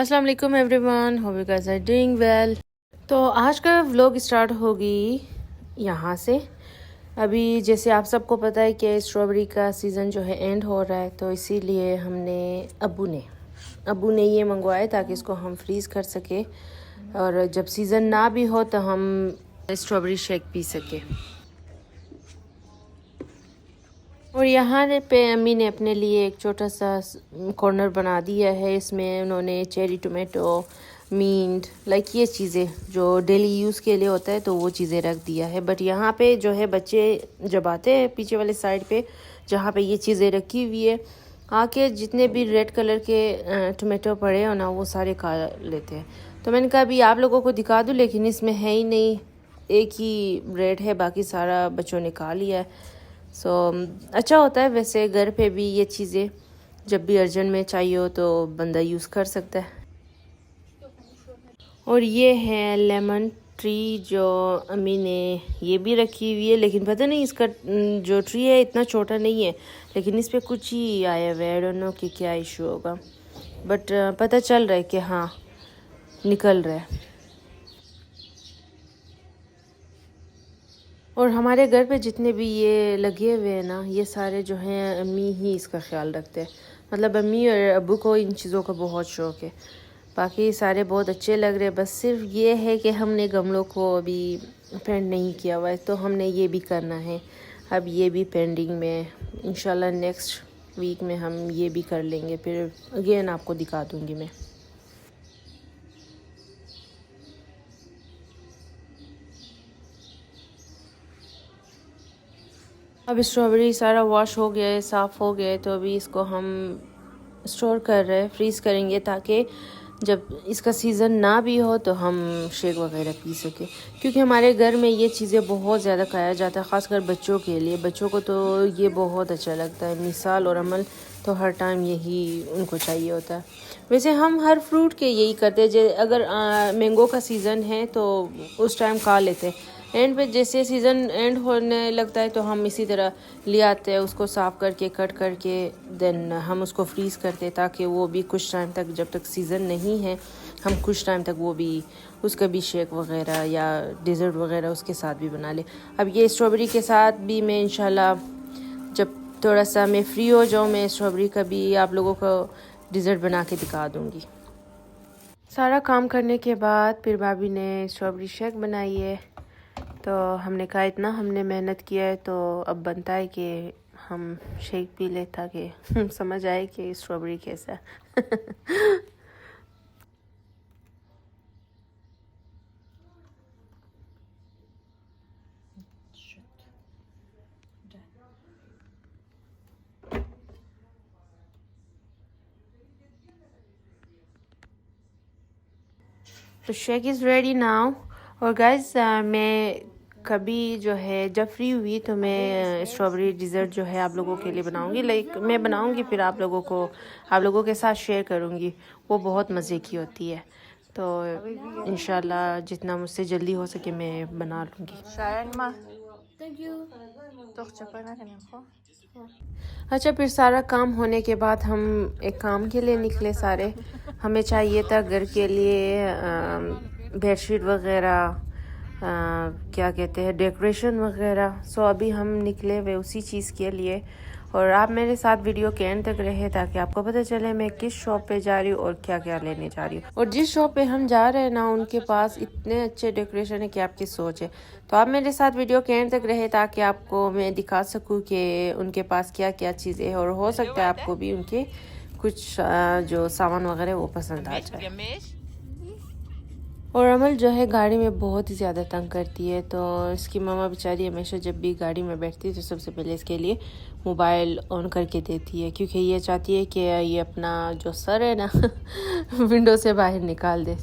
अस्सलाम वालेकुम everyone, hope you guys are doing well. तो आज का व्लॉग स्टार्ट होगी यहाँ से। अभी जैसे आप सबको पता है कि स्ट्रॉबेरी का सीज़न जो है एंड हो रहा है, तो इसीलिए हमने अबू ने ये मंगवाए ताकि इसको हम फ्रीज़ कर सके और जब सीज़न ना भी हो तो हम स्ट्रॉबेरी शेक पी सके। और यहाँ पे अम्मी ने अपने लिए एक छोटा सा कॉर्नर बना दिया है। इसमें उन्होंने चेरी टोमेटो, मींट, लाइक ये चीज़ें जो डेली यूज़ के लिए होता है तो वो चीज़ें रख दिया है। बट यहाँ पे जो है बच्चे जब आते हैं पीछे वाले साइड पे जहाँ पे ये चीज़ें रखी हुई है, आके जितने भी रेड कलर के टोमेटो पड़े हो ना वो सारे खा लेते हैं। तो मैंने कहा अभी आप लोगों को दिखा दूँ, लेकिन इसमें है ही नहीं, एक ही रेड है, बाकी सारा बच्चों ने खा लिया है। अच्छा होता है वैसे घर पे भी ये चीज़ें जब भी अर्जेंट में चाहिए हो तो बंदा यूज़ कर सकता है। और ये है लेमन ट्री जो अम्मी ने ये भी रखी हुई है, लेकिन पता नहीं इसका जो ट्री है इतना छोटा नहीं है, लेकिन इस पे कुछ ही आया हुआ है। आई डोंट नो कि क्या इशू होगा, बट पता चल रहा है कि हाँ निकल रहा है। और हमारे घर पे जितने भी ये लगे हुए हैं ना, ये सारे जो हैं अम्मी ही इसका ख्याल रखते हैं। मतलब अम्मी और अब्बू को इन चीज़ों का बहुत शौक़ है। बाकी सारे बहुत अच्छे लग रहे हैं, बस सिर्फ ये है कि हमने गमलों को अभी पेंट नहीं किया हुआ है, तो हमने ये भी करना है। अब ये भी पेंडिंग में है, इंशाल्लाह नेक्स्ट वीक में हम ये भी कर लेंगे, फिर अगेन आपको दिखा दूँगी मैं। अब स्ट्रॉबेरी सारा वॉश हो गया है, साफ़ हो गया है, तो अभी इसको हम स्टोर कर रहे हैं, फ्रीज़ करेंगे ताकि जब इसका सीज़न ना भी हो तो हम शेक वगैरह पी सके। क्योंकि हमारे घर में ये चीज़ें बहुत ज़्यादा खाया जाता है, ख़ासकर बच्चों के लिए। बच्चों को तो ये बहुत अच्छा लगता है। मिसाल और अमल तो हर टाइम यही उनको चाहिए होता है। वैसे हम हर फ्रूट के यही करते हैं, अगर मैंगो का सीज़न है तो उस टाइम खा लेते हैं। एंड पे जैसे सीज़न एंड होने लगता है तो हम इसी तरह ले आते हैं, उसको साफ़ करके कट करके देन हम उसको फ्रीज़ करते हैं ताकि वो भी कुछ टाइम तक, जब तक सीज़न नहीं है, हम कुछ टाइम तक वो भी उसका भी शेक वगैरह या डेज़र्ट वगैरह उसके साथ भी बना ले। अब ये स्ट्रॉबेरी के साथ भी मैं इंशाल्लाह जब थोड़ा सा मैं फ्री हो जाऊँ, मैं स्ट्रॉबेरी का भी आप लोगों को डेज़र्ट बना के दिखा दूँगी। सारा काम करने के बाद फिर भाभी ने स्ट्रॉबेरी शेक बनाई है, तो हमने कहा इतना हमने मेहनत किया है तो अब बनता है कि हम शेक पी ले ताकि समझ आए कि स्ट्रॉबेरी कैसा है। तो शेक इज़ रेडी नाउ। और गाइस मैं कभी जो है जब फ्री हुई तो मैं स्ट्रॉबेरी डिज़र्ट जो है आप लोगों के लिए बनाऊंगी। लाइक मैं बनाऊंगी फिर आप लोगों के साथ शेयर करूंगी। वो बहुत मज़े की होती है, तो इंशाल्लाह जितना मुझसे जल्दी हो सके मैं बना लूँगी। अच्छा, फिर सारा काम होने के बाद हम एक काम के लिए निकले सारे। हमें चाहिए था घर के लिए बेडशीट वगैरह, क्या कहते हैं, डेकोरेशन वगैरह। सो अभी हम निकले हुए उसी चीज़ के लिए। और आप मेरे साथ वीडियो के एंड तक रहे ताकि आपको पता चले मैं किस शॉप पे जा रही हूँ और क्या क्या लेने जा रही हूँ। और जिस शॉप पे हम जा रहे हैं ना, उनके पास इतने अच्छे डेकोरेशन है कि आपकी सोच है। तो आप मेरे साथ वीडियो के एंड तक रहे ताकि आपको मैं दिखा सकूँ कि उनके पास क्या क्या चीज़ें हैं, और हो सकता है आपको भी उनके कुछ जो सामान वगैरह वो पसंद आ जाए। और अमल जो है गाड़ी में बहुत ही ज़्यादा तंग करती है, तो इसकी मामा बेचारी हमेशा जब भी गाड़ी में बैठती है तो सबसे पहले इसके लिए मोबाइल ऑन करके देती है, क्योंकि ये चाहती है कि ये अपना जो सर है ना विंडो से बाहर निकाल दे।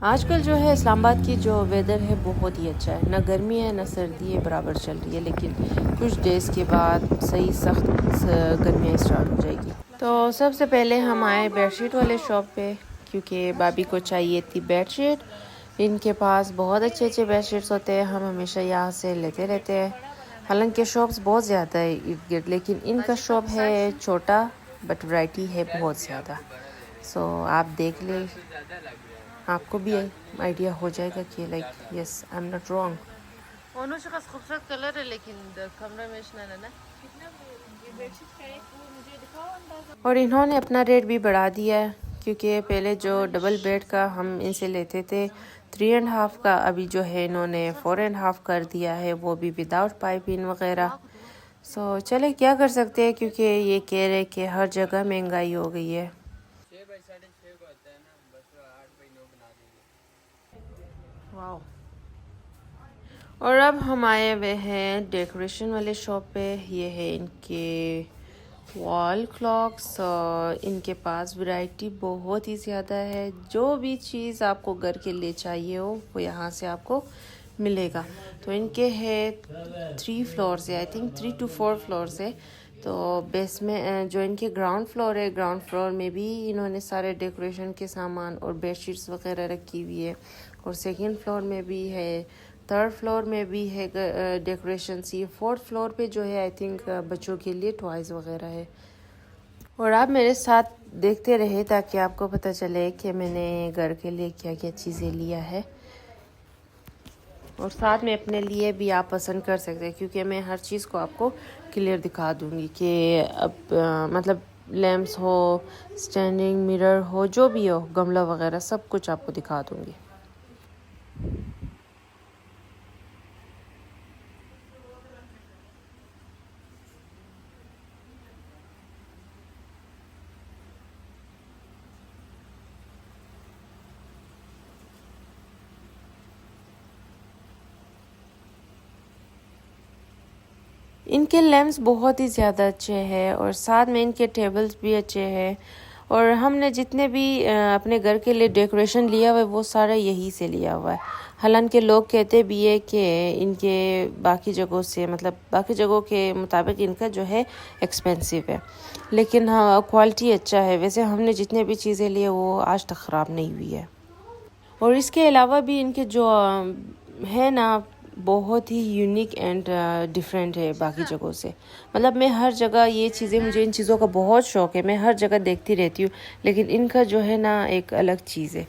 आजकल जो है इस्लामाबाद की जो वेदर है बहुत ही अच्छा है, ना गर्मी है ना सर्दी है, बराबर चल रही है। लेकिन कुछ डेज़ के बाद सही सख्त गर्मियाँ स्टार्ट हो जाएगी। तो सबसे पहले हम आए बेडशीट वाले शॉप पे, क्योंकि भाभी को चाहिए थी बेडशीट। इनके पास बहुत अच्छे अच्छे बेडशीट्स होते हैं, हम हमेशा यहाँ से लेते रहते हैं। हालांकि शॉप्स बहुत ज़्यादा है इर्द गिर्द, लेकिन इनका शॉप है छोटा बट वैरायटी है बहुत ज़्यादा। सो आप देख ले, आपको भी आइडिया हो जाएगा कि like yes I am not wrong. ओनो से खास खूबसूरत कलर है, लेकिन कमरा में इतना ना और इन्होंने अपना रेट भी बढ़ा दिया है, क्योंकि पहले जो डबल बेड का हम इनसे लेते थे 3.5 का, अभी जो है इन्होंने 4.5 कर दिया है, वो भी विदाउट पाइपिंग वगैरह। सो चले क्या कर सकते हैं, क्योंकि ये कह रहे कि हर जगह महंगाई हो गई है। वाओ। और अब हम आए हुए हैं डेकोरेशन वाले शॉप पे। ये है इनके वॉल क्लॉक्स, और इनके पास वैरायटी बहुत ही ज़्यादा है। जो भी चीज़ आपको घर के लिए चाहिए हो वो यहाँ से आपको मिलेगा। तो इनके है 3 फ्लोर्स है, आई थिंक 3 to 4 फ्लोर्स है। तो बेस में जो इनके ग्राउंड फ्लोर है, ग्राउंड फ्लोर में भी इन्होंने सारे डेकोरेशन के सामान और बेडशीट्स वगैरह रखी हुई है, और सेकंड फ्लोर में भी है, थर्ड फ्लोर में भी है डेकोरेशन सी, फोर्थ फ्लोर पे जो है आई थिंक बच्चों के लिए टॉयज वगैरह है। और आप मेरे साथ देखते रहे ताकि आपको पता चले कि मैंने घर के लिए क्या क्या चीज़ें लिया है, और साथ में अपने लिए भी आप पसंद कर सकते हैं, क्योंकि मैं हर चीज़ को आपको क्लियर दिखा दूंगी कि अब मतलब लैम्प्स हो, स्टैंडिंग मिरर हो, जो भी हो, गमला वगैरह सब कुछ आपको दिखा दूंगी। इनके लैम्प्स बहुत ही ज़्यादा अच्छे हैं, और साथ में इनके टेबल्स भी अच्छे हैं। और हमने जितने भी अपने घर के लिए डेकोरेशन लिया हुआ है वो सारा यहीं से लिया हुआ है। हालांकि लोग कहते भी है कि इनके बाकी जगहों से, मतलब बाकी जगहों के मुताबिक इनका जो है एक्सपेंसिव है, लेकिन हाँ क्वालिटी अच्छा है। वैसे हमने जितने भी चीज़ें लिए वो आज तक ख़राब नहीं हुई है। और इसके अलावा भी इनके जो है ना, बहुत ही यूनिक एंड डिफरेंट है बाकी जगहों से। मतलब मैं हर जगह ये चीज़ें, मुझे इन चीज़ों का बहुत शौक़ है, मैं हर जगह देखती रहती हूँ, लेकिन इनका जो है ना एक अलग चीज़ है।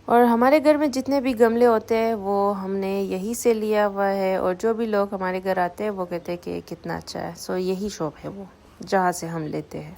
और हमारे घर में जितने भी गमले होते हैं वो हमने यहीं से लिया हुआ है, और जो भी लोग हमारे घर आते हैं वो कहते हैं कि कितना अच्छा है। सो यही शॉप है वो जहाँ से हम लेते हैं।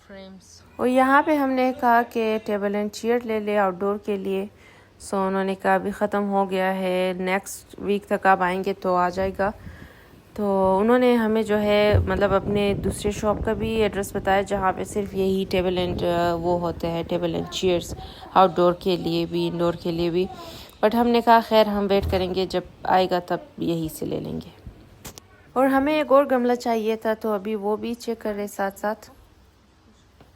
फ्रेम्स। और यहाँ पे हमने कहा कि टेबल एंड चेयर ले ले आउटडोर के लिए। सो उन्होंने कहा अभी ख़त्म हो गया है, नेक्स्ट वीक तक आप आएंगे तो आ जाएगा। तो उन्होंने हमें जो है मतलब अपने दूसरे शॉप का भी एड्रेस बताया, जहाँ पे सिर्फ यही टेबल एंड वो होते हैं, टेबल एंड चेयर्स आउटडोर के लिए भी इंडोर के लिए भी। बट हमने कहा खैर हम वेट करेंगे, जब आएगा तब यहीं से ले लेंगे। और हमें एक और गमला चाहिए था, तो अभी वो भी चेक कर रहे साथ साथ।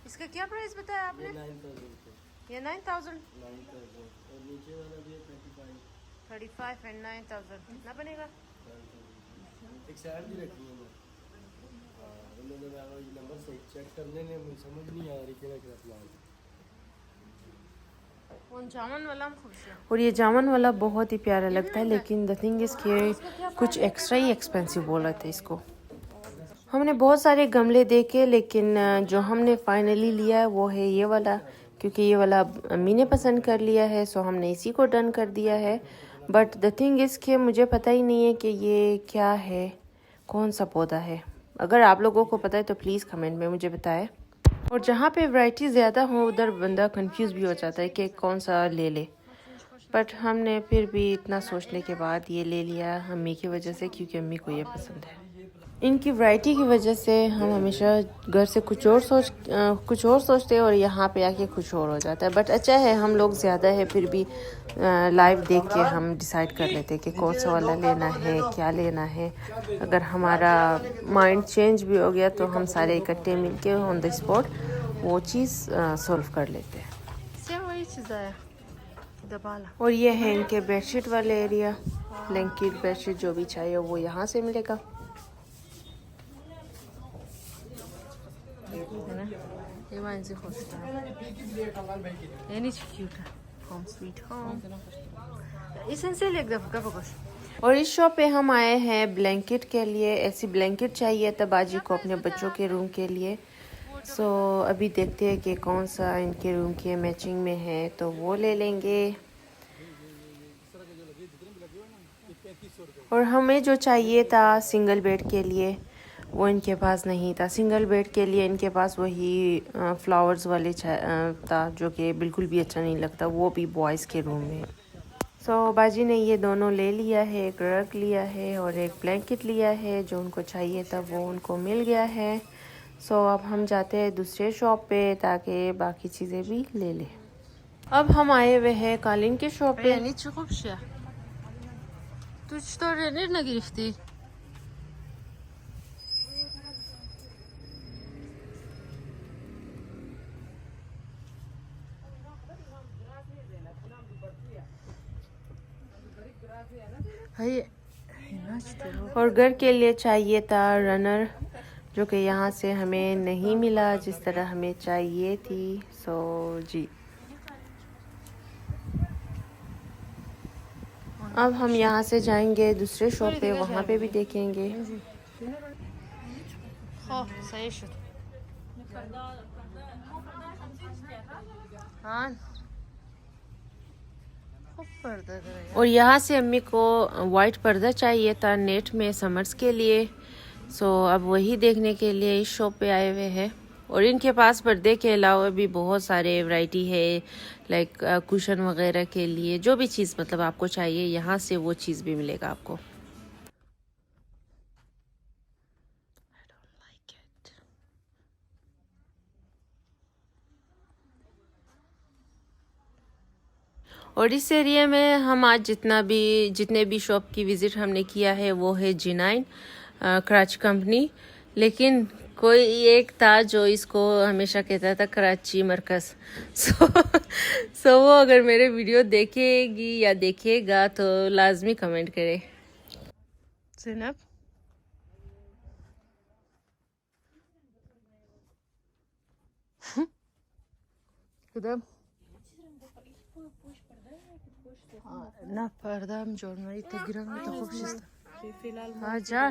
इसका क्या प्राइस बताया आपने? ये 9,000 और नीचे वाला भी 35 एंड 9,000 कितना बनेगा? एक साइड भी रखी है उन्होंने नंबर से चेक करने में मुझे समझ नहीं आ रही क्या प्लान। और ये जामन वाला बहुत ही प्यारा लगता है, लेकिन द थिंग इज कि कुछ एक्स्ट्रा ही एक्सपेंसिव बोल रहे थे इसको। हमने बहुत सारे गमले देखे, लेकिन जो हमने फाइनली लिया है वो है ये वाला, क्योंकि ये वाला अम्मी ने पसंद कर लिया है, सो हमने इसी को डन कर दिया है। बट द थिंग इज़ कि मुझे पता ही नहीं है कि ये क्या है, कौन सा पौधा है। अगर आप लोगों को पता है तो प्लीज़ कमेंट में मुझे बताएं। और जहाँ पे वैरायटी ज़्यादा हो उधर बंदा कंफ्यूज भी हो जाता है कि कौन सा ले ले। बट हमने फिर भी इतना सोचने के बाद ये ले लिया अम्मी की वजह से, क्योंकि अम्मी को ये पसंद है। इनकी वैरायटी की वजह से हम हमेशा घर से कुछ और सोचते हैं और यहाँ पे आके कुछ और हो जाता है। बट अच्छा है, हम लोग ज़्यादा है फिर भी लाइव देख के हम डिसाइड कर लेते हैं कि कौन सा वाला लेना है, क्या लेना है। अगर हमारा माइंड चेंज भी हो गया तो हम सारे इकट्ठे मिलके ऑन द स्पॉट वो चीज़ सॉल्व कर लेते हैं। और ये है इनके बेडशीट वाले एरिया। ब्लैंकेट, बेडशीट जो भी चाहिए वो यहाँ से मिलेगा। और इस शॉप पे हम आए हैं ब्लैंकेट के लिए। ऐसी ब्लैंकेट चाहिए था बाजी को अपने बच्चों के रूम के लिए। सो अभी देखते हैं कि कौन सा इनके रूम के मैचिंग में है तो वो ले लेंगे। और हमें जो चाहिए था सिंगल बेड के लिए वो इनके पास नहीं था। सिंगल बेड के लिए इनके पास वही फ्लावर्स वाले था जो कि बिल्कुल भी अच्छा नहीं लगता, वो भी बॉयज़ के रूम में। सो बाजी ने ये दोनों ले लिया है, एक रग लिया है और एक ब्लैंकेट लिया है। जो उनको चाहिए था वो उनको मिल गया है। सो अब हम जाते हैं दूसरे शॉप पे ताकि बाकी चीज़ें भी ले लें। अब हम आए हुए हैं कालीन के शॉप पे। और घर के लिए चाहिए था रनर जो कि यहाँ से हमें नहीं मिला जिस तरह हमें चाहिए थी। सो जी अब हम यहाँ से जाएंगे दूसरे शॉप पे, वहाँ पे भी देखेंगे। और यहाँ से अम्मी को वाइट पर्दा चाहिए था नेट में समर्स के लिए। सो अब वही देखने के लिए इस शॉप पे आए हुए हैं। और इनके पास पर्दे के अलावा भी बहुत सारे वैरायटी है, लाइक कुशन वगैरह के लिए जो भी चीज़ मतलब आपको चाहिए यहाँ से वो चीज़ भी मिलेगा आपको। और इस एरिया में हम आज जितने भी शॉप की विज़िट हमने किया है वो है G9 कराची कंपनी। लेकिन कोई एक था जो इसको हमेशा कहता था कराची मरकज़। सो वो अगर मेरे वीडियो देखेगी या देखेगा तो लाजमी कमेंट करे। ज़ैनब ना पर्दा हम जोड़ना इतना गिरा में तो खूब शिस्त हाँ जा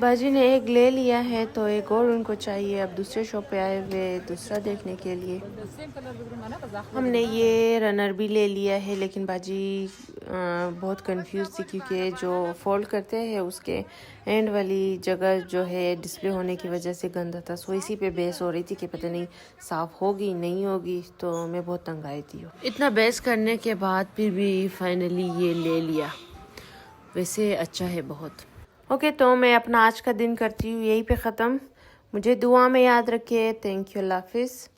बाजी ने एक ले लिया है तो एक और उनको चाहिए। अब दूसरे शॉप पे आए हुए दूसरा देखने के लिए। हमने ये रनर भी ले लिया है लेकिन बाजी बहुत कंफ्यूज थी क्योंकि जो फोल्ड करते हैं उसके एंड वाली जगह जो है डिस्प्ले होने की वजह से गंदा था। सो इसी पे बहस हो रही थी कि पता नहीं साफ़ होगी नहीं होगी, तो मैं बहुत तंग आई थी। इतना बहस करने के बाद फिर भी फाइनली ये ले लिया। वैसे अच्छा है बहुत। ओके तो मैं अपना आज का दिन करती हूँ यहीं पे ख़त्म। मुझे दुआ में याद रखिए। थैंक यू, अल्लाह हाफिज़।